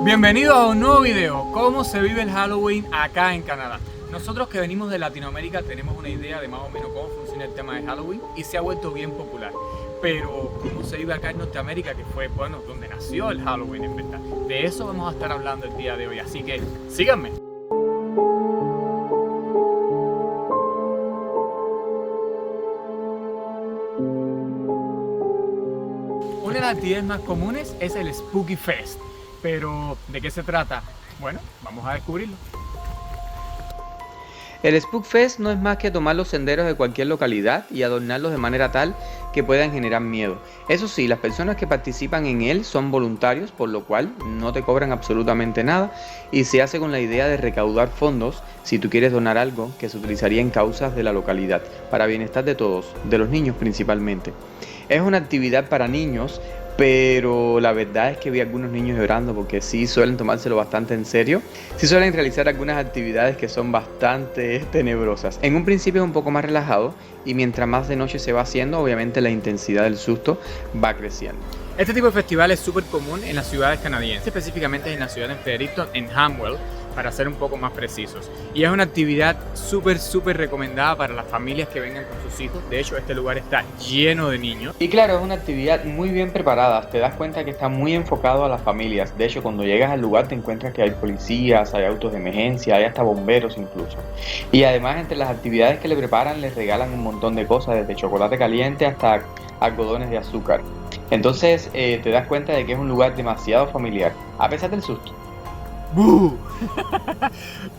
Bienvenidos a un nuevo video, cómo se vive el Halloween acá en Canadá. Nosotros que venimos de Latinoamérica tenemos una idea de más o menos cómo funciona el tema de Halloween y se ha vuelto bien popular. Pero cómo se vive acá en Norteamérica, que fue, bueno, donde nació el Halloween en verdad. De eso vamos a estar hablando el día de hoy, así que síganme. Una de las actividades más comunes es el Spooky Fest. Pero, ¿de qué se trata? Bueno, vamos a descubrirlo. El Spook Fest no es más que tomar los senderos de cualquier localidad y adornarlos de manera tal que puedan generar miedo. Eso sí, las personas que participan en él son voluntarios, por lo cual no te cobran absolutamente nada y se hace con la idea de recaudar fondos si tú quieres donar algo que se utilizaría en causas de la localidad, para bienestar de todos, de los niños principalmente. Es una actividad para niños, pero la verdad es que vi a algunos niños llorando porque sí suelen tomárselo bastante en serio. Sí suelen realizar algunas actividades que son bastante tenebrosas. En un principio es un poco más relajado y mientras más de noche se va haciendo, obviamente la intensidad del susto va creciendo. Este tipo de festival es súper común en las ciudades canadienses, específicamente en la ciudad de Fredericton, en Hamwell, para ser un poco más precisos. Y es una actividad súper recomendada para las familias que vengan con sus hijos. De hecho, este lugar está lleno de niños. Y claro, es una actividad muy bien preparada. Te das cuenta que está muy enfocado a las familias. De hecho, cuando llegas al lugar te encuentras que hay policías, hay autos de emergencia, hay hasta bomberos incluso. Y además, entre las actividades que le preparan, les regalan un montón de cosas, desde chocolate caliente hasta algodones de azúcar. Entonces te das cuenta de que es un lugar demasiado familiar, a pesar del susto. ¡Bú!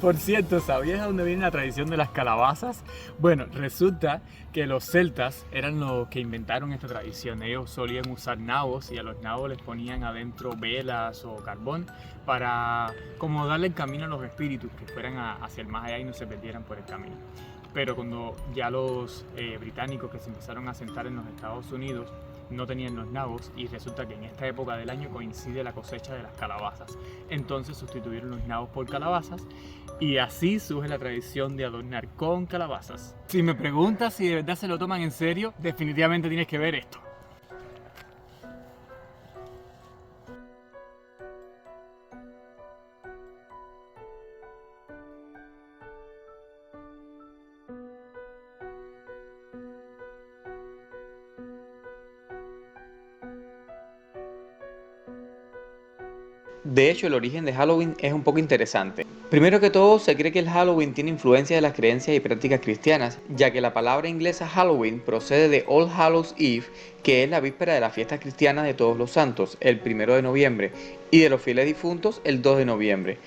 Por cierto, ¿sabías de dónde viene la tradición de las calabazas? Bueno, resulta que los celtas eran los que inventaron esta tradición. Ellos solían usar nabos y a los nabos les ponían adentro velas o carbón para como darle el camino a los espíritus que fueran hacia el más allá y no se perdieran por el camino. Pero cuando ya los británicos que se empezaron a asentar en los Estados Unidos no tenían los nabos y resulta que en esta época del año coincide la cosecha de las calabazas. Entonces sustituyeron los nabos por calabazas y así surge la tradición de adornar con calabazas. Si me preguntas si de verdad se lo toman en serio, definitivamente tienes que ver esto. De hecho, el origen de Halloween es un poco interesante. Primero que todo, se cree que el Halloween tiene influencia de las creencias y prácticas cristianas, ya que la palabra inglesa Halloween procede de All Hallows Eve, que es la víspera de la fiesta cristiana de Todos los Santos, el 1 de noviembre, y de los fieles difuntos, el 2 de noviembre,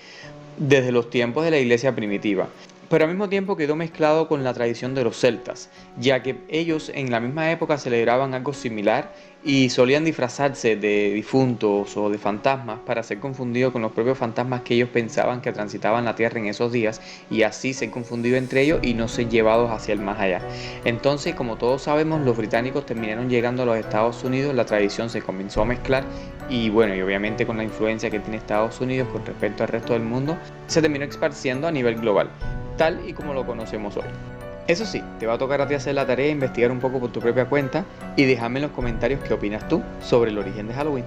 desde los tiempos de la iglesia primitiva. Pero al mismo tiempo quedó mezclado con la tradición de los celtas, ya que ellos en la misma época celebraban algo similar y solían disfrazarse de difuntos o de fantasmas para ser confundidos con los propios fantasmas que ellos pensaban que transitaban la tierra en esos días y así ser confundidos entre ellos y no ser llevados hacia el más allá. Entonces, como todos sabemos, los británicos terminaron llegando a los Estados Unidos, la tradición se comenzó a mezclar y bueno, y obviamente con la influencia que tiene Estados Unidos con respecto al resto del mundo, se terminó esparciendo a nivel global, tal y como lo conocemos hoy. Eso sí, te va a tocar a ti hacer la tarea e investigar un poco por tu propia cuenta y déjame en los comentarios qué opinas tú sobre el origen de Halloween.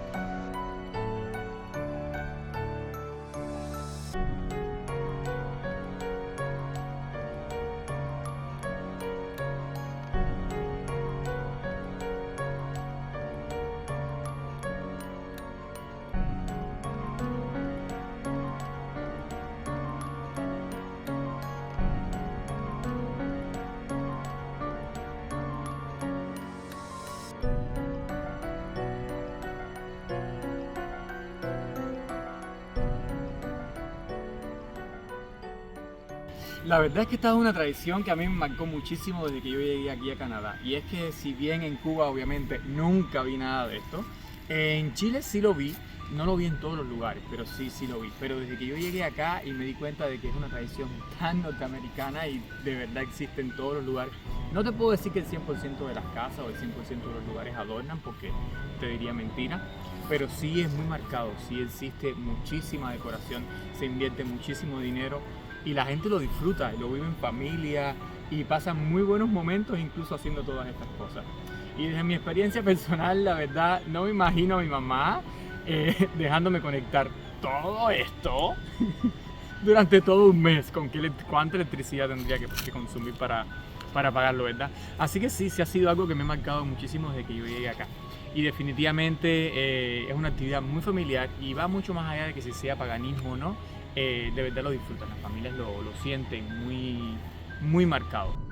La verdad es que esta es una tradición que a mí me marcó muchísimo desde que yo llegué aquí a Canadá. Y es que si bien en Cuba obviamente nunca vi nada de esto, en Chile sí lo vi, no lo vi en todos los lugares, pero sí lo vi. Pero desde que yo llegué acá y me di cuenta de que es una tradición tan norteamericana y de verdad existe en todos los lugares, no te puedo decir que el 100% de las casas o el 100% de los lugares adornan porque te diría mentira, pero sí es muy marcado, sí existe muchísima decoración, se invierte muchísimo dinero y la gente lo disfruta, lo vive en familia y pasan muy buenos momentos incluso haciendo todas estas cosas. Y desde mi experiencia personal, la verdad, no me imagino a mi mamá dejándome conectar todo esto durante todo un mes, ¿cuánta electricidad tendría que consumir para pagarlo, verdad? Así que sí ha sido algo que me ha marcado muchísimo desde que yo llegué acá. Y definitivamente es una actividad muy familiar y va mucho más allá de que si sea paganismo o no, de verdad lo disfrutan, las familias lo sienten muy marcado.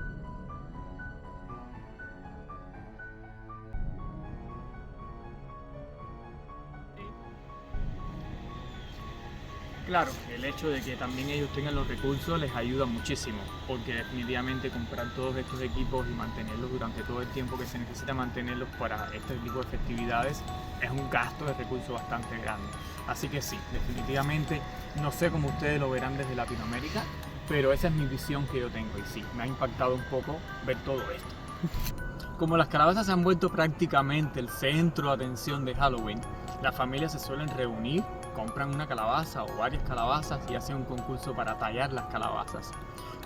Claro, el hecho de que también ellos tengan los recursos les ayuda muchísimo, porque definitivamente comprar todos estos equipos y mantenerlos durante todo el tiempo que se necesita mantenerlos para este tipo de festividades es un gasto de recursos bastante grande. Así que sí, definitivamente, no sé cómo ustedes lo verán desde Latinoamérica, pero esa es mi visión que yo tengo y sí, me ha impactado un poco ver todo esto. Como las calabazas se han vuelto prácticamente el centro de atención de Halloween, las familias se suelen reunir, compran una calabaza o varias calabazas y hacen un concurso para tallar las calabazas.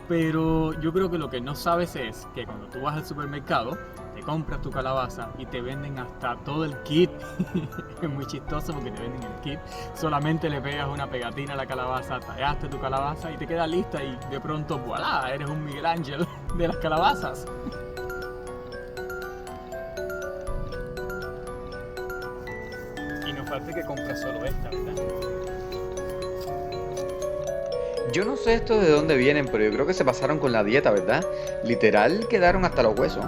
Pero yo creo que lo que no sabes es que cuando tú vas al supermercado, te compras tu calabaza y te venden hasta todo el kit. Es muy chistoso porque te venden el kit. Solamente le pegas una pegatina a la calabaza, tallaste tu calabaza y te queda lista y de pronto, ¡voilá! Eres un Miguel Ángel de las calabazas. Y no falta que compres solo esta, ¿verdad? Yo no sé esto de dónde vienen, pero yo creo que se pasaron con la dieta, ¿verdad? Literal quedaron hasta los huesos.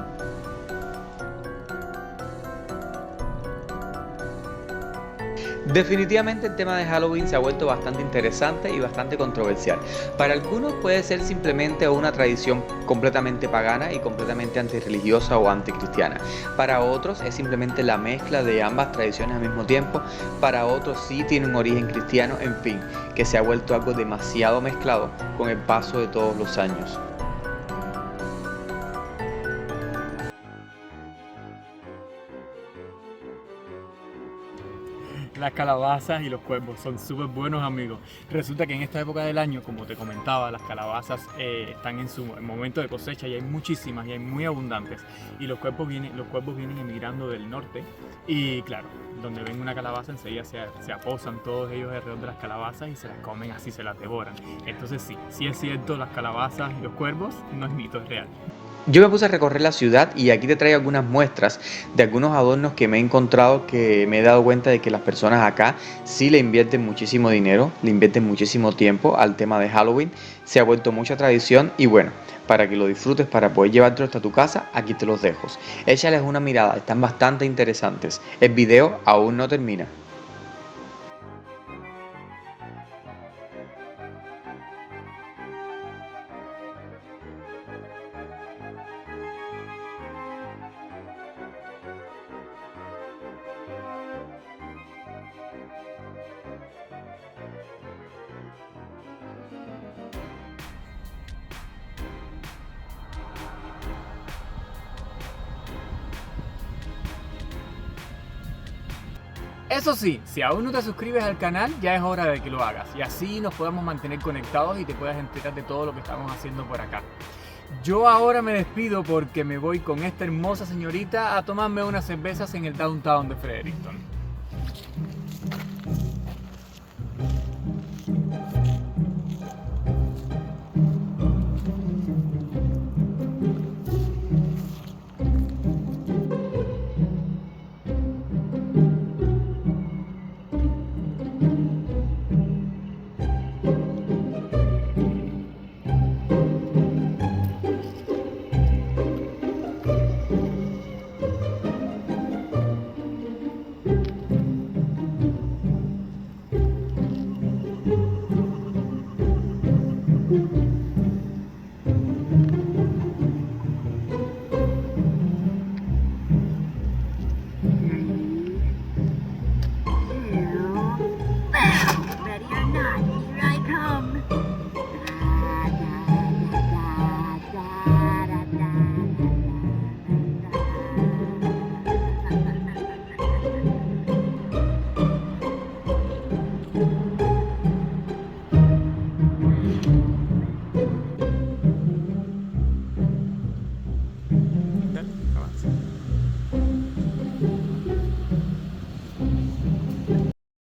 Definitivamente el tema de Halloween se ha vuelto bastante interesante y bastante controversial. Para algunos puede ser simplemente una tradición completamente pagana y completamente antirreligiosa o anticristiana. Para otros es simplemente la mezcla de ambas tradiciones al mismo tiempo. Para otros sí tiene un origen cristiano, en fin, que se ha vuelto algo demasiado mezclado con el paso de todos los años. Las calabazas y los cuervos son súper buenos amigos. Resulta que en esta época del año, como te comentaba, las calabazas están en su momento de cosecha y hay muchísimas y hay muy abundantes. Y los cuervos vienen emigrando del norte y claro, donde ven una calabaza enseguida se aposan todos ellos alrededor de las calabazas y se las comen así, se las devoran. Entonces sí es cierto, las calabazas y los cuervos no es mito, es real. Yo me puse a recorrer la ciudad y aquí te traigo algunas muestras de algunos adornos que me he encontrado, que me he dado cuenta de que las personas acá sí le invierten muchísimo dinero, le invierten muchísimo tiempo al tema de Halloween. Se ha vuelto mucha tradición y bueno, para que lo disfrutes, para poder llevártelo hasta tu casa, aquí te los dejo. Échales una mirada, están bastante interesantes. El video aún no termina. Eso sí, si aún no te suscribes al canal, ya es hora de que lo hagas y así nos podamos mantener conectados y te puedas enterar de todo lo que estamos haciendo por acá. Yo ahora me despido porque me voy con esta hermosa señorita a tomarme unas cervezas en el downtown de Fredericton.